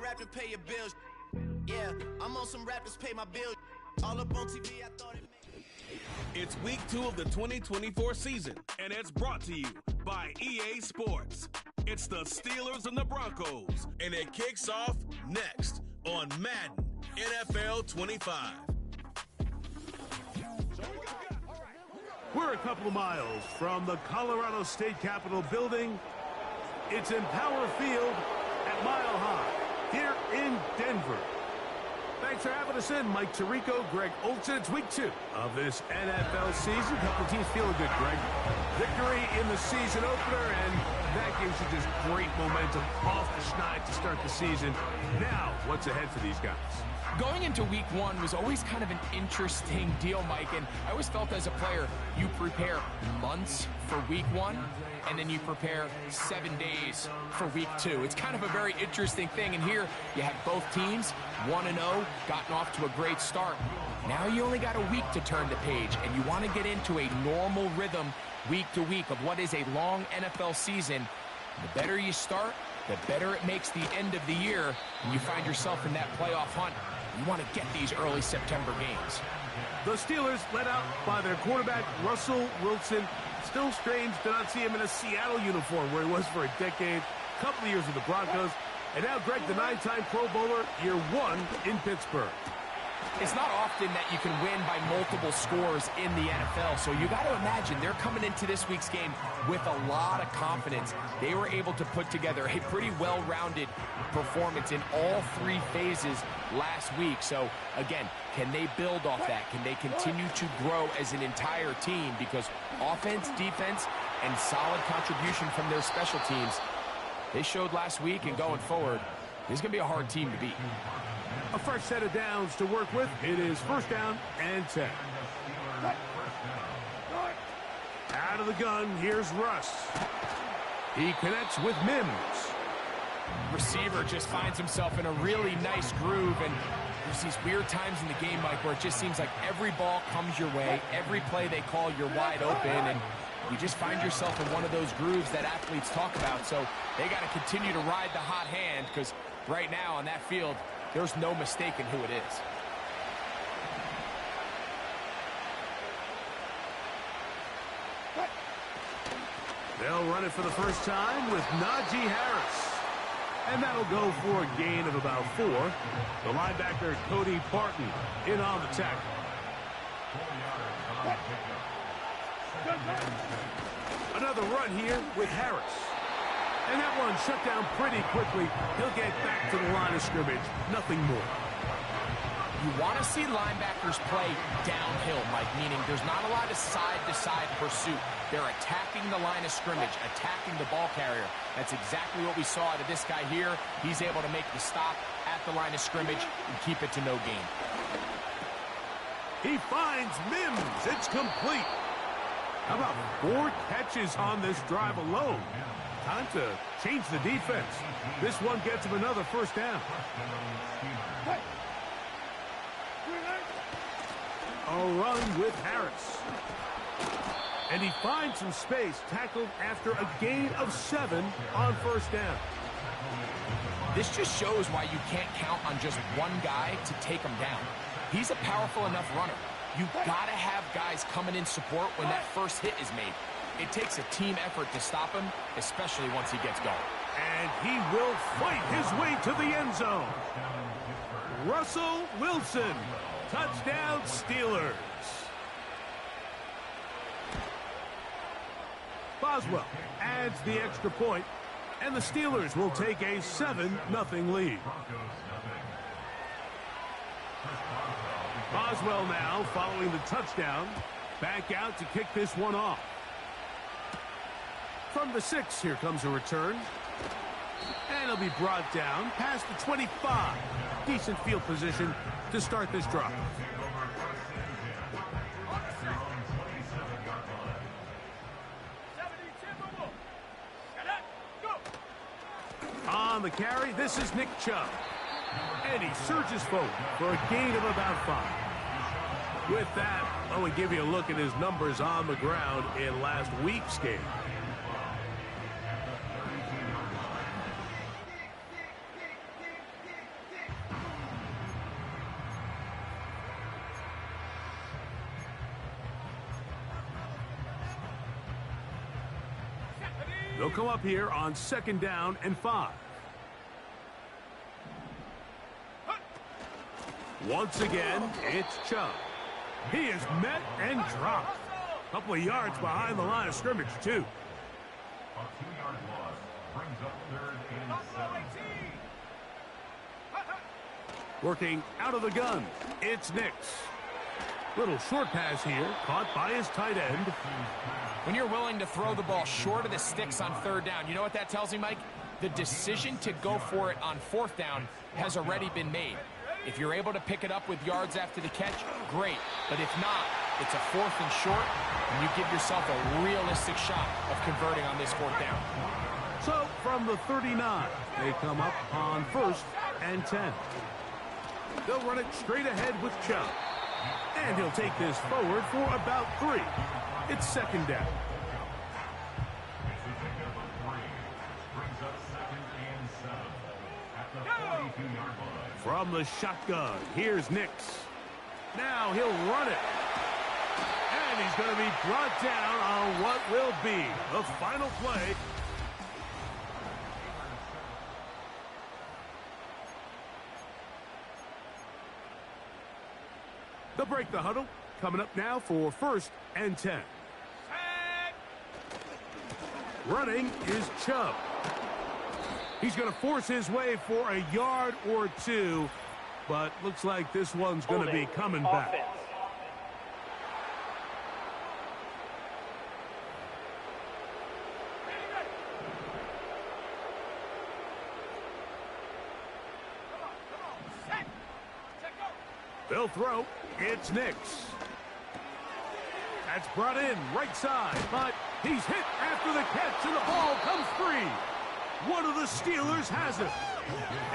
rap and pay your bills. Yeah, I'm on some rappers pay my bills. All up on TV, I thought it made. It's week 2 of the 2024 season, and it's brought to you by EA Sports. It's the Steelers and the Broncos, and it kicks off next on Madden NFL 25. We're a couple of miles from the Colorado State Capitol building. It's in Power Field at Mile High here in Denver. Thanks for having us in, Mike Tirico, Greg Olsen. It's week 2 of this NFL season. Couple teams feeling good, Greg. Victory in the season opener, and that gives you just great momentum off the schneid to start the season. Now, what's ahead for these guys? Going into week 1 was always kind of an interesting deal, Mike, and I always felt as a player, you prepare months for week 1, and then you prepare 7 days for week 2. It's kind of a very interesting thing, and here you have both teams, 1-0, gotten off to a great start. Now you only got a week to turn the page, and you want to get into a normal rhythm week to week of what is a long NFL season. The better you start, the better it makes the end of the year, and you find yourself in that playoff hunt. You want to get these early September games. The Steelers led out by their quarterback, Russell Wilson. Still strange to not see him in a Seattle uniform where he was for a decade, a couple of years with the Broncos. And now Greg, the 9-time Pro Bowler, year 1 in Pittsburgh. It's not often that you can win by multiple scores in the NFL, so you got to imagine they're coming into this week's game with a lot of confidence. They were able to put together a pretty well-rounded performance in all 3 phases last week. So, again, can they build off that? Can they continue to grow as an entire team? Because offense, defense, and solid contribution from their special teams, they showed last week, and going forward, this is going to be a hard team to beat. A fresh set of downs to work with. It is 1st down and 10. Out of the gun, here's Russ. He connects with Mims. Receiver just finds himself in a really nice groove, and there's these weird times in the game, Mike, where it just seems like every ball comes your way, every play they call, you're wide open, and you just find yourself in one of those grooves that athletes talk about. So they got to continue to ride the hot hand, because right now on that field, there's no mistaking who it is. They'll run it for the first time with Najee Harris. And that'll go for a gain of about 4. The linebacker, Cody Barton, in on the tackle. Another run here with Harris. And that one shut down pretty quickly. He'll get back to the line of scrimmage. Nothing more. You want to see linebackers play downhill, Mike, meaning there's not a lot of side-to-side pursuit. They're attacking the line of scrimmage, attacking the ball carrier. That's exactly what we saw out of this guy here. He's able to make the stop at the line of scrimmage and keep it to no gain. He finds Mims. It's complete. How about 4 catches on this drive alone? Time to change the defense. This one gets him another 1st down. A run with Harris. And he finds some space, tackled after a gain of 7 on 1st down. This just shows why you can't count on just one guy to take him down. He's a powerful enough runner. You've got to have guys coming in support when that first hit is made. It takes a team effort to stop him, especially once he gets going. And he will fight his way to the end zone. Russell Wilson, touchdown Steelers. Boswell adds the extra point, and the Steelers will take a 7-0 lead. Boswell now following the touchdown, back out to kick this one off. From the 6, here comes a return. And it'll be brought down past the 25. Decent field position to start this drive. On the carry, this is Nick Chubb. And he surges forward for a gain of about 5. With that, I will give you a look at his numbers on the ground in last week's game. They'll come up here on 2nd down and 5. Once again, it's Chubb. He is met and dropped. A couple of yards behind the line of scrimmage, too. A 2-yard loss brings up 3rd and 7. Working out of the gun, it's Nix. Little short pass here, caught by his tight end. When you're willing to throw the ball short of the sticks on 3rd down, you know what that tells me, Mike? The decision to go for it on 4th down has already been made. If you're able to pick it up with yards after the catch, great. But if not, it's a 4th and short, and you give yourself a realistic shot of converting on this 4th down. So from the 39, they come up on 1st and 10. They'll run it straight ahead with Chubb. And he'll take this forward for about 3. It's 2nd down. Brings up 2nd and 7 at the 42-yard line. From the shotgun, here's Nix. Now he'll run it. And he's going to be brought down on what will be the final play. They'll break the huddle. Coming up now for 1st and 10. Running is Chubb. He's going to force his way for a yard or 2, but looks like this one's going to be coming back. They'll throw. It's Nix. That's brought in right side, but he's hit after the catch, and the ball comes free. One of the Steelers has it.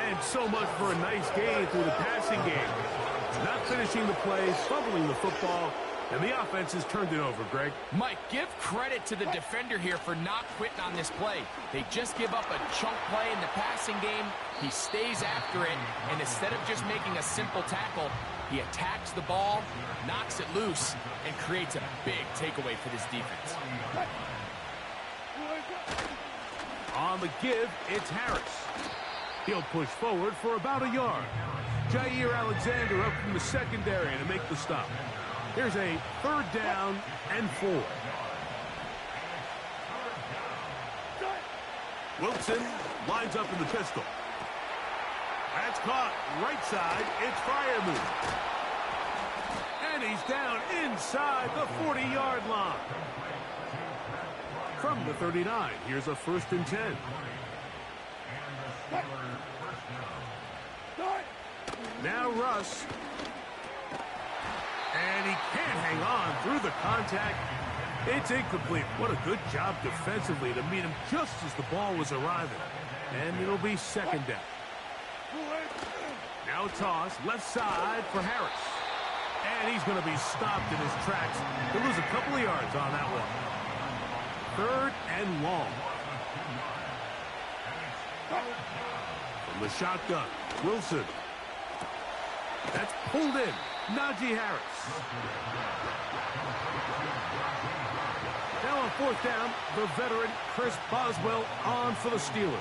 And so much for a nice gain through the passing game. Not finishing the play, fumbling the football, and the offense has turned it over, Greg. Mike, give credit to the defender here for not quitting on this play. They just give up a chunk play in the passing game. He stays after it, and instead of just making a simple tackle, he attacks the ball, knocks it loose, and creates a big takeaway for this defense. On the give, it's Harris. He'll push forward for about a yard. Jair Alexander up from the secondary to make the stop. Here's a 3rd down and 4. Wilson lines up in the pistol. That's caught right side. It's Freiermuth. And he's down inside the 40-yard line. From the 39, here's a 1st and 10. Now Russ. And he can't hang on through the contact. It's incomplete. What a good job defensively to meet him just as the ball was arriving. And it'll be 2nd down. Now toss, left side for Harris. And he's going to be stopped in his tracks. He'll lose a couple of yards on that one. 3rd and long. From the shotgun, Wilson. That's pulled in. Najee Harris. Now on 4th down, the veteran Chris Boswell on for the Steelers.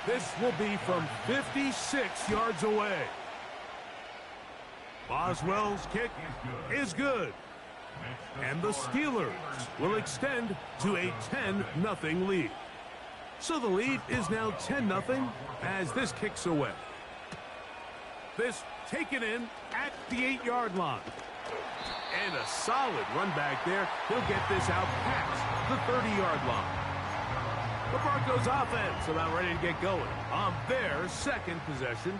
This will be from 56 yards away. Boswell's kick is good. And the Steelers will extend to a 10-0 lead. So the lead is now 10-0 as this kicks away. This taken in at the 8-yard line. And a solid run back there. He'll get this out past the 30-yard line. The Broncos offense about ready to get going on their 2nd possession.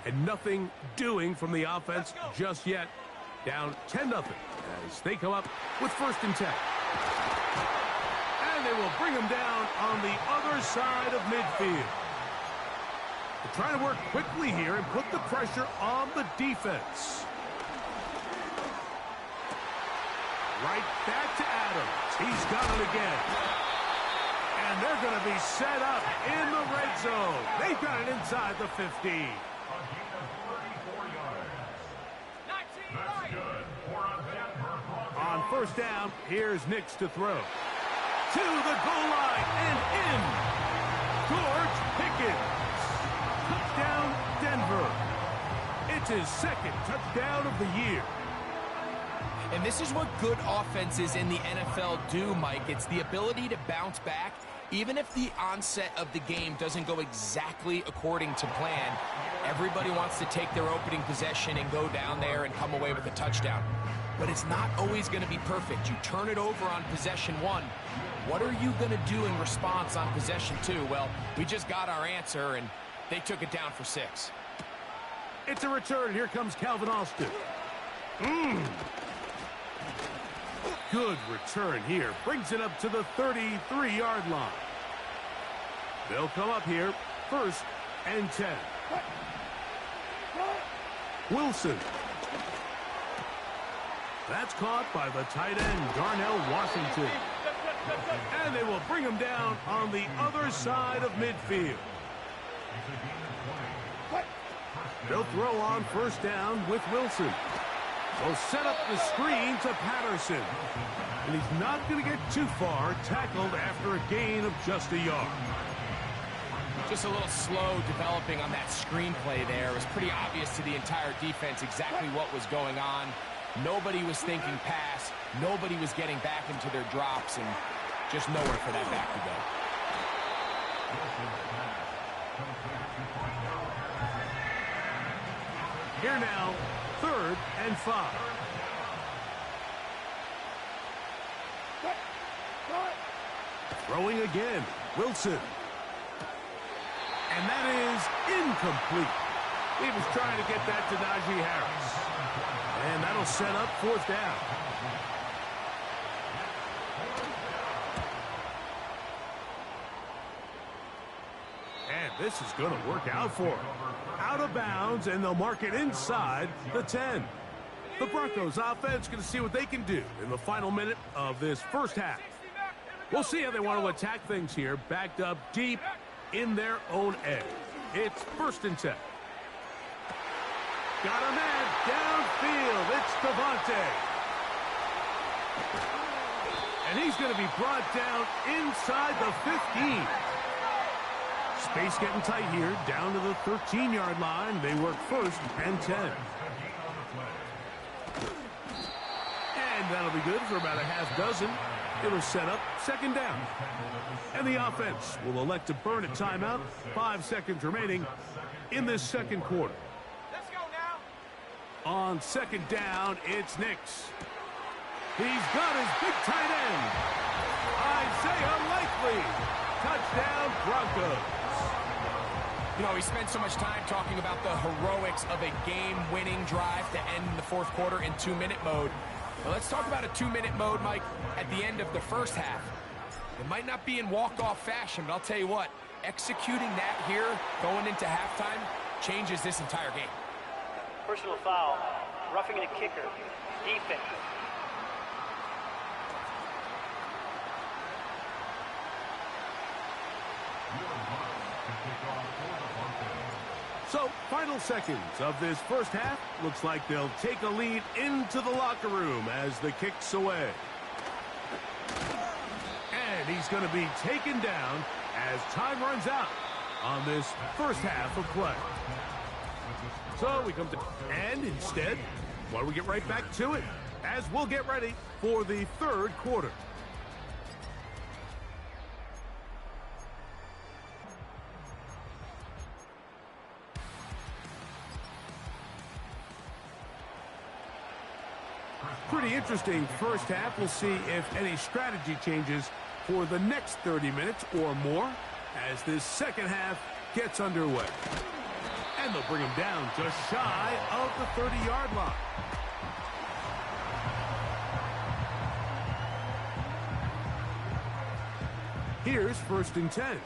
And nothing doing from the offense just yet. Down 10-0 as they come up with 1st and 10. And they will bring him down on the other side of midfield. They're trying to work quickly here and put the pressure on the defense. Right back to Adams. He's got it again. And they're going to be set up in the red zone. They've got it inside the 15. On 1st down, here's Nix to throw. to the goal line and in. George Pickens. Touchdown, Denver. It's his second touchdown of the year. And this is what good offenses in the NFL do, Mike. It's the ability to bounce back. Even if the onset of the game doesn't go exactly according to plan, everybody wants to take their opening possession and go down there and come away with a touchdown. But it's not always going to be perfect. You turn it over on possession 1. What are you going to do in response on possession 2? Well, we just got our answer, and they took it down for 6. It's a return. Here comes Calvin Austin. Good return here. Brings it up to the 33-yard line. They'll come up here. 1st and 10. Wilson. That's caught by the tight end, Darnell Washington. And they will bring him down on the other side of midfield. They'll throw on 1st down with Wilson. They'll set up the screen to Patterson. And he's not going to get too far, tackled after a gain of just a yard. Just a little slow developing on that screenplay there. It was pretty obvious to the entire defense exactly what was going on. Nobody was thinking pass. Nobody was getting back into their drops, and just nowhere for that back to go. Here now, 3rd and 5. Throwing again, Wilson. And that is incomplete. He was trying to get that to Najee Harris. And that'll set up 4th down. And this is going to work out for him. Out of bounds, and they'll mark it inside the 10. The Broncos offense going to see what they can do in the final minute of this 1st half. We'll see how they want to attack things here, backed up deep in their own end. It's 1st and 10. Got a man downfield. It's Devontae. And he's going to be brought down inside the 15. Space getting tight here, down to the 13-yard line. They work 1st and 10. And that'll be good for about a half dozen. It'll set up 2nd down. And the offense will elect to burn a timeout. 5 seconds remaining in this 2nd quarter. Let's go now. On 2nd down, it's Nix. He's got his big tight end, Isaiah Likely. Touchdown, Broncos. You know, we spent so much time talking about the heroics of a game-winning drive to end the 4th quarter in 2-minute mode. Well, let's talk about a 2-minute mode, Mike, at the end of the 1st half. It might not be in walk-off fashion, but I'll tell you what, executing that here, going into halftime, changes this entire game. Personal foul, roughing a kicker, defense. So, final seconds of this 1st half. Looks like they'll take a lead into the locker room as the kick's away. And he's going to be taken down as time runs out on this 1st half of play. So we come to, and instead, why don't we get right back to it as we'll get ready for the 3rd quarter. Pretty interesting 1st half. We'll see if any strategy changes for the next 30 minutes or more as this 2nd half gets underway. And they'll bring him down just shy of the 30-yard line. Here's 1st and 10.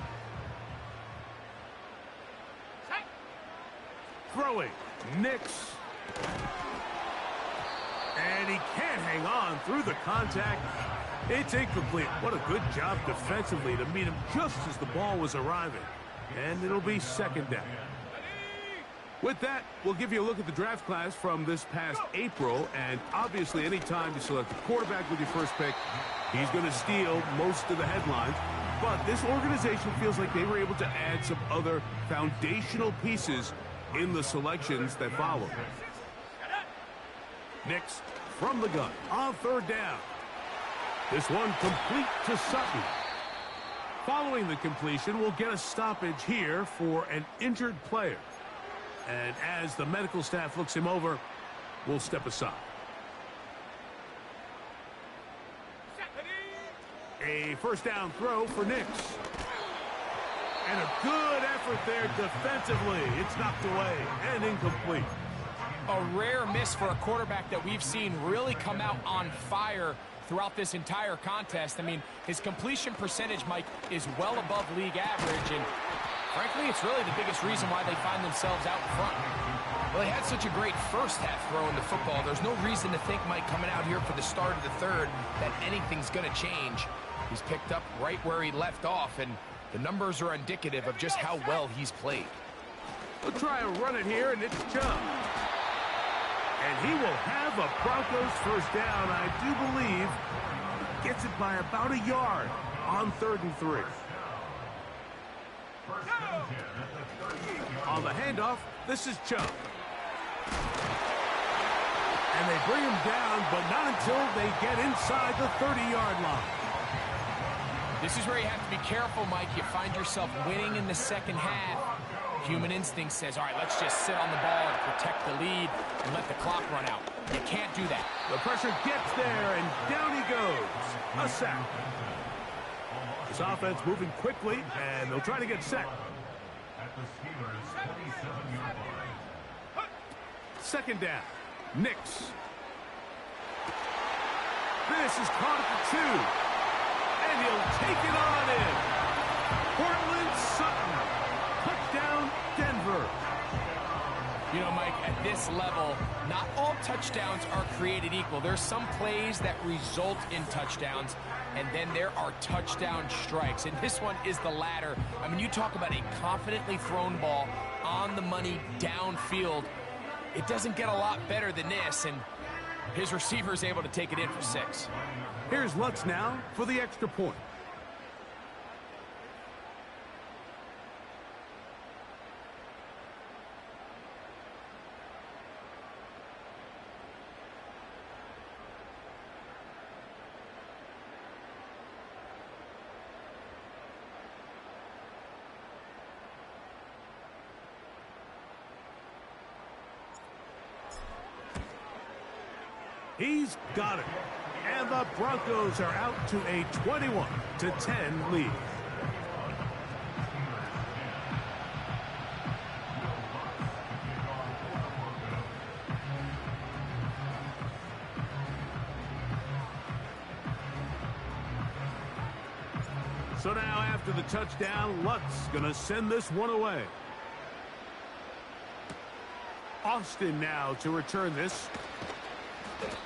Throwing, Nix. And he can't hang on through the contact. It's incomplete. What a good job defensively to meet him just as the ball was arriving. And it'll be 2nd down. With that, we'll give you a look at the draft class from this past April, and obviously any time you select a quarterback with your first pick, he's going to steal most of the headlines. But this organization feels like they were able to add some other foundational pieces in the selections that follow. Nix from the gun on third down. This one complete to Sutton. Following the completion, we'll get a stoppage here for an injured player. And as the medical staff looks him over, we'll step aside. A first down throw for Nix. And a good effort there defensively. It's knocked away and incomplete. A rare miss for a quarterback that we've seen really come out on fire throughout this entire contest. I mean, his completion percentage, Mike, is well above league average, and frankly, it's really the biggest reason why they find themselves out in front. Well, he had such a great first half throwing the football. There's no reason to think, Mike, coming out here for the start of the third, that anything's going to change. He's picked up right where he left off, and the numbers are indicative of just how well he's played. We'll try and run it here, and it's Chubb. And he will have a Broncos first down, I do believe. Gets it by about a yard on 3rd and 3. On the handoff, this is Chubb. And they bring him down, but not until they get inside the 30-yard line. This is where you have to be careful, Mike. You find yourself winning in the second half. Human instinct says, all right, let's just sit on the ball and protect the lead and let the clock run out. You can't do that. The pressure gets there, and down he goes. A sack. This offense moving quickly, and they'll try to get set. Second down. Nix. This is caught at the 2. And he'll take it on in. Portland Sutton. Touchdown, Denver. You know, Mike, at this level, not all touchdowns are created equal. There's some plays that result in touchdowns, and then there are touchdown strikes. And this one is the latter. I mean, you talk about a confidently thrown ball on the money downfield. It doesn't get a lot better than this, and his receiver is able to take it in for 6. Here's Lutz now for the extra point. He's got it. And the Broncos are out to a 21-10 lead. So now after the touchdown, Lutz gonna send this one away. Austin now to return this.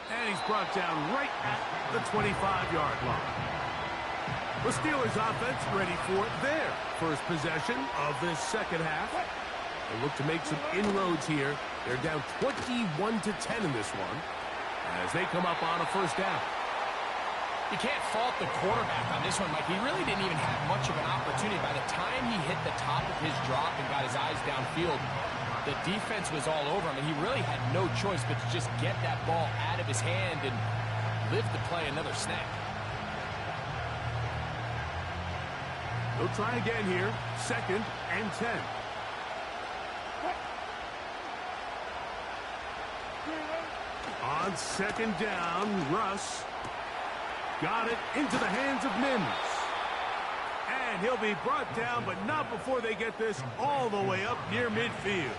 And he's brought down right at the 25-yard line. The Steelers offense ready for their first possession of this second half. They look to make some inroads here. They're down 21-10 in this one as they come up on a first down. You can't fault the quarterback on this one, Mike. He really didn't even have much of an opportunity. By the time he hit the top of his drop and got his eyes downfield, the defense was all over him, and he really had no choice but to just get that ball out of his hand and live to play another snap. They'll try again here. 2nd and 10. On 2nd down, Russ got it into the hands of Mims. And he'll be brought down, but not before they get this all the way up near midfield.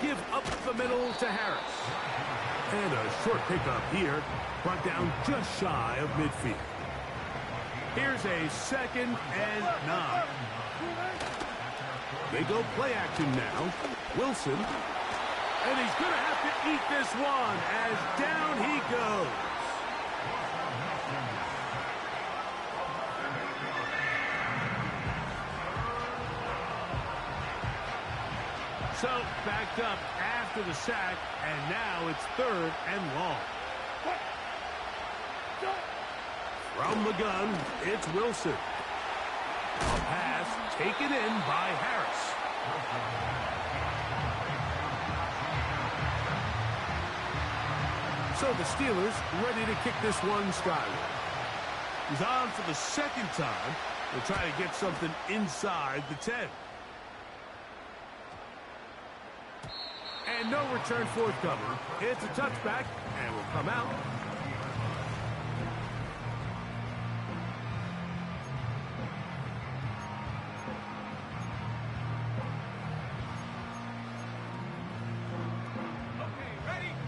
Give up the middle to Harris. And a short pickup here, brought down just shy of midfield. Here's a 2nd and 9. They go play action now. Wilson And he's going to have to eat this one as down he goes. So, backed up after the sack, and now it's 3rd and long. From the gun, it's Wilson. A pass taken in by Harris. So the Steelers ready to kick this one skyward. He's on for the 2nd time. They'll try to get something inside the 10. And no return forthcoming. It's a touchback and will come out.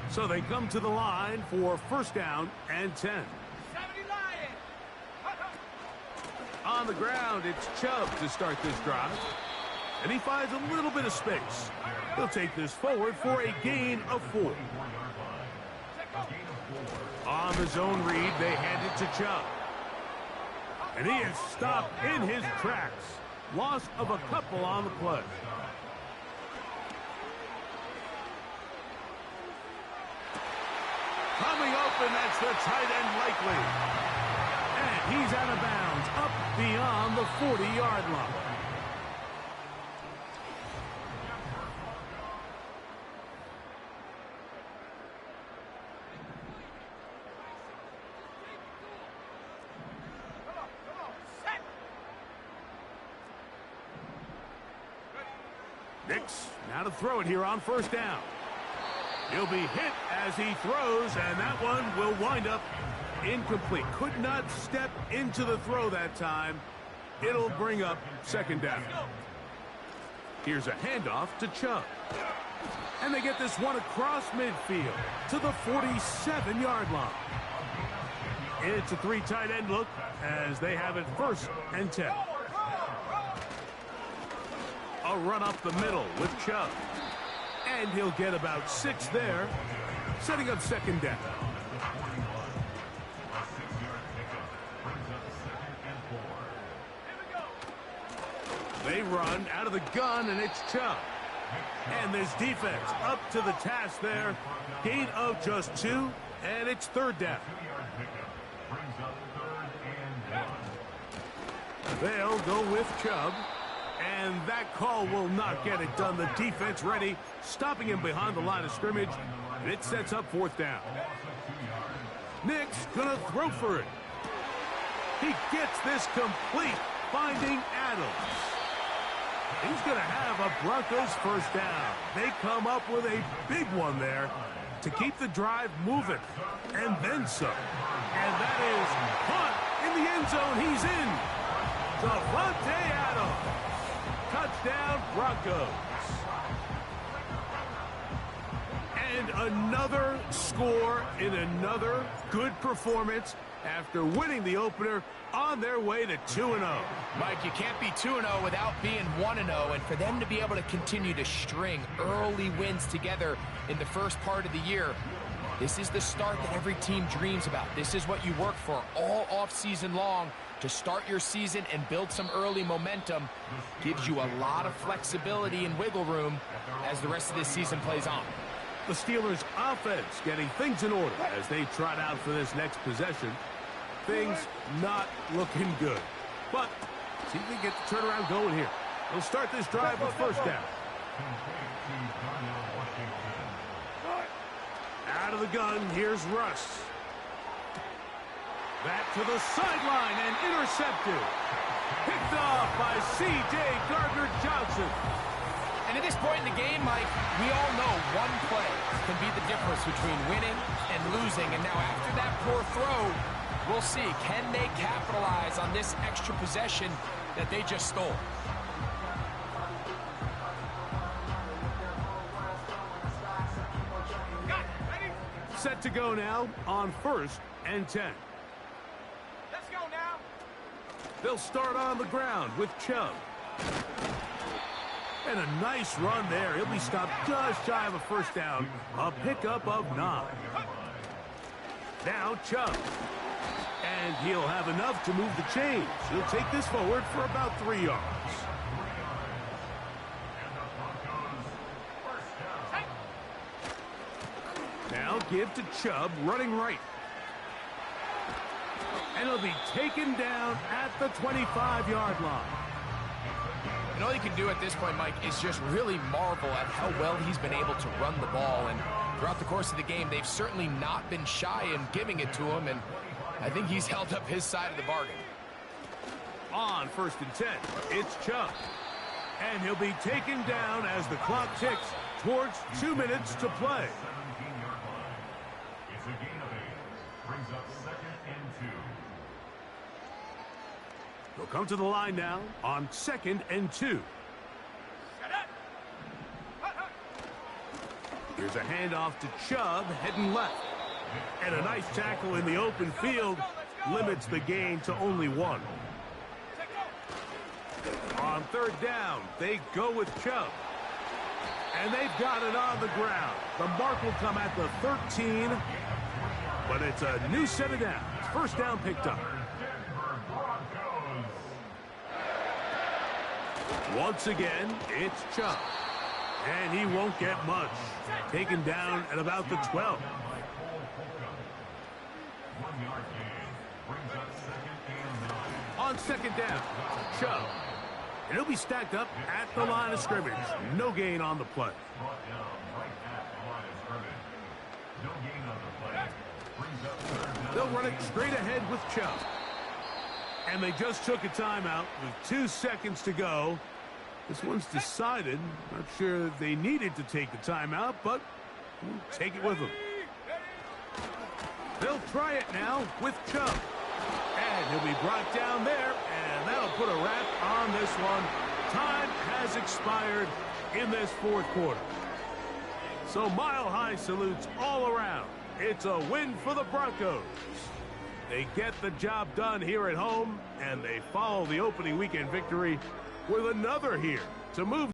So they come to the line for 1st down and 10. On the ground, it's Chubb to start this drive. And he finds a little bit of space. He'll take this forward for a gain of 4. On the zone read, they hand it to Chubb. And he is stopped in his tracks. Loss of a couple on the play. Coming open, that's the tight end likely. And he's out of bounds, up beyond the 40-yard line. Nix, now to throw it here on 1st down. He'll be hit as he throws, and that one will wind up incomplete. Could not step into the throw that time. It'll bring up 2nd down. Here's a handoff to Chubb. And they get this one across midfield to the 47-yard line. It's a 3 tight end look as they have it 1st and 10. A run up the middle with Chubb. And he'll get about 6 there, setting up 2nd down. They run out of the gun, and it's Chubb. And this defense up to the task there. Gain of just 2, and it's 3rd down. They'll go with Chubb. And that call will not get it done. The defense ready, stopping him behind the line of scrimmage. And it sets up 4th down. Nick's gonna throw for it. He gets this complete, finding Adams. He's gonna have a Broncos 1st down. They come up with a big one there to keep the drive moving. And then some. And that is punt in the end zone. He's in. Davante Adams. Touchdown, Broncos. And another score in another good performance after winning the opener on their way to 2-0. Mike, you can't be 2-0 without being 1-0, and for them to be able to continue to string early wins together in the first part of the year, this is the start that every team dreams about. This is what you work for all offseason long. To start your season and build some early momentum gives you a lot of flexibility and wiggle room as the rest of this season plays on. The Steelers' offense getting things in order as they trot out for this next possession. Things not looking good. But see if they get the turnaround going here. They'll start this drive with 1st down. Out of the gun, here's Russ. Back to the sideline and intercepted. Picked off by C.J. Gardner-Johnson. And at this point in the game, Mike, we all know one play can be the difference between winning and losing. And now after that poor throw, we'll see. Can they capitalize on this extra possession that they just stole? Set to go now on 1st and 10. They'll start on the ground with Chubb. And a nice run there. He'll be stopped just shy of a first down. A pickup of 9. Now Chubb. And he'll have enough to move the chains. He'll take this forward for about 3 yards. Now give to Chubb, running right. And he'll be taken down at the 25-yard line. And all you can do at this point, Mike, is just really marvel at how well he's been able to run the ball. And throughout the course of the game, they've certainly not been shy in giving it to him. And I think he's held up his side of the bargain. On 1st and 10, it's Chubb. And he'll be taken down as the clock ticks towards 2 minutes to play. It's a gain of 8. Brings up 2nd and 2. He'll come to the line now on 2nd and 2. Here's a handoff to Chubb, heading left. And a nice tackle in the open field limits the gain to only 1. On 3rd down, they go with Chubb. And they've got it on the ground. The mark will come at the 13, but it's a new set of downs. First down picked up. Once again, it's Chubb. And he won't get much. Taken down at about the 12. 1 yard gain. Brings up 2nd and 9. On 2nd down, Chubb. And he'll be stacked up at the line of scrimmage. No gain on the play. Brought down right at the line of scrimmage. No gain on the play. Brings up 3rd down. They'll run it straight ahead with Chubb. And they just took a timeout with 2 seconds to go. This one's decided. Not sure that they needed to take the timeout, but we'll take it with them. They'll try it now with Chubb. And he'll be brought down there, and that'll put a wrap on this one. Time has expired in this 4th quarter. So mile-high salutes all around. It's a win for the Broncos. They get the job done here at home, and they follow the opening weekend victory with another here to move